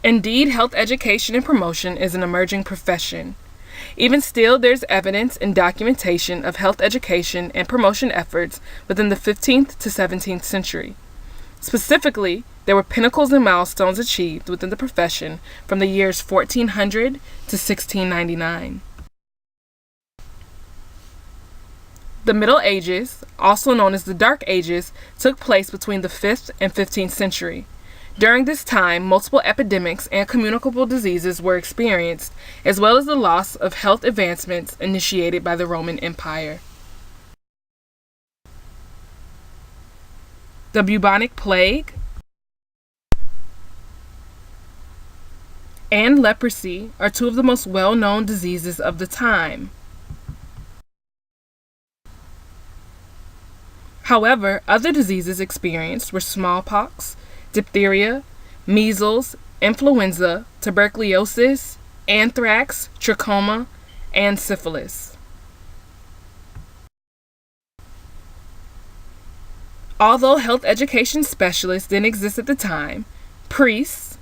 Indeed, health education and promotion is an emerging profession. Even still, there's evidence and documentation of health education and promotion efforts within the 15th to 17th century. Specifically, there were pinnacles and milestones achieved within the profession from the years 1400 to 1699. The Middle Ages, also known as the Dark Ages, took place between the 5th and 15th century. During this time, multiple epidemics and communicable diseases were experienced, as well as the loss of health advancements initiated by the Roman Empire. The bubonic plague and leprosy are two of the most well-known diseases of the time. However, other diseases experienced were smallpox, diphtheria, measles, influenza, tuberculosis, anthrax, trachoma, and syphilis. Although health education specialists didn't exist at the time, priests,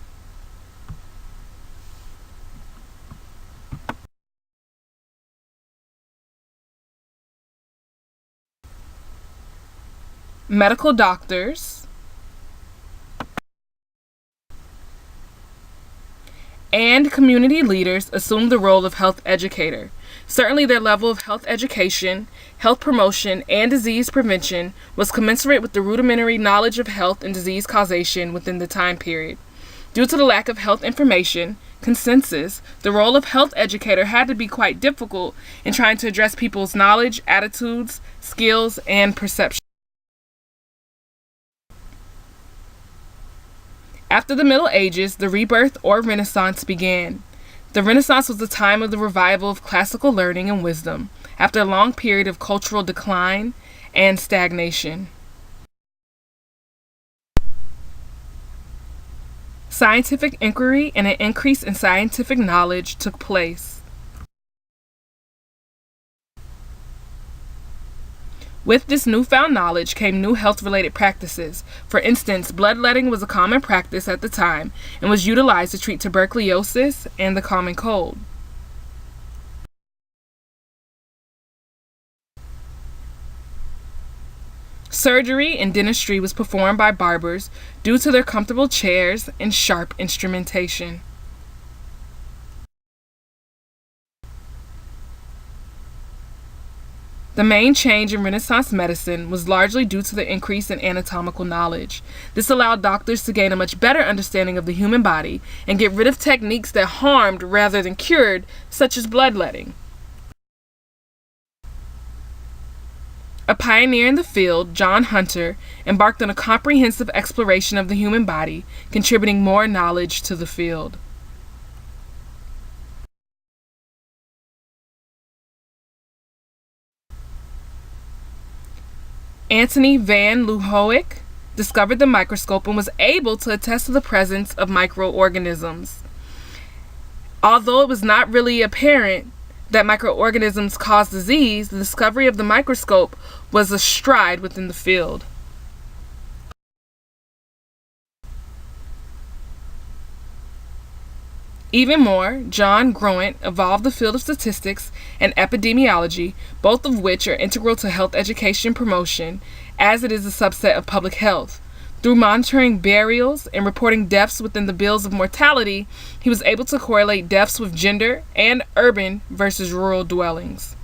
medical doctors, and community leaders assumed the role of health educator. Certainly their level of health education, health promotion, and disease prevention was commensurate with the rudimentary knowledge of health and disease causation within the time period. Due to the lack of health information, consensus, the role of health educator had to be quite difficult in trying to address people's knowledge, attitudes, skills, and perceptions. After the Middle Ages, the rebirth or Renaissance began. The Renaissance was the time of the revival of classical learning and wisdom, after a long period of cultural decline and stagnation. Scientific inquiry and an increase in scientific knowledge took place. With this newfound knowledge came new health-related practices. For instance, bloodletting was a common practice at the time and was utilized to treat tuberculosis and the common cold. Surgery and dentistry was performed by barbers due to their comfortable chairs and sharp instrumentation. The main change in Renaissance medicine was largely due to the increase in anatomical knowledge. This allowed doctors to gain a much better understanding of the human body and get rid of techniques that harmed rather than cured, such as bloodletting. A pioneer in the field, John Hunter, embarked on a comprehensive exploration of the human body, contributing more knowledge to the field. Antony van Leeuwenhoek discovered the microscope and was able to attest to the presence of microorganisms. Although it was not really apparent that microorganisms cause disease, the discovery of the microscope was a stride within the field. Even more, John Graunt evolved the field of statistics and epidemiology, both of which are integral to health education promotion, as it is a subset of public health. Through monitoring burials and reporting deaths within the bills of mortality, he was able to correlate deaths with gender and urban versus rural dwellings.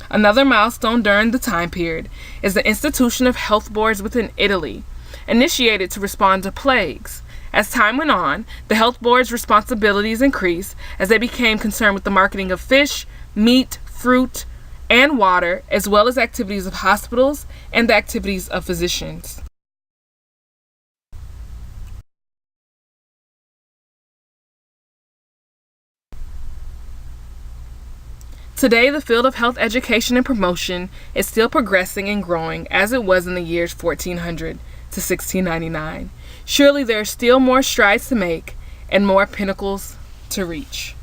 Another milestone during the time period is the institution of health boards within Italy, initiated to respond to plagues. As time went on, the health board's responsibilities increased as they became concerned with the marketing of fish, meat, fruit, and water, as well as activities of hospitals and the activities of physicians. Today, the field of health education and promotion is still progressing and growing as it was in the years 1400 to 1699. Surely there are still more strides to make and more pinnacles to reach.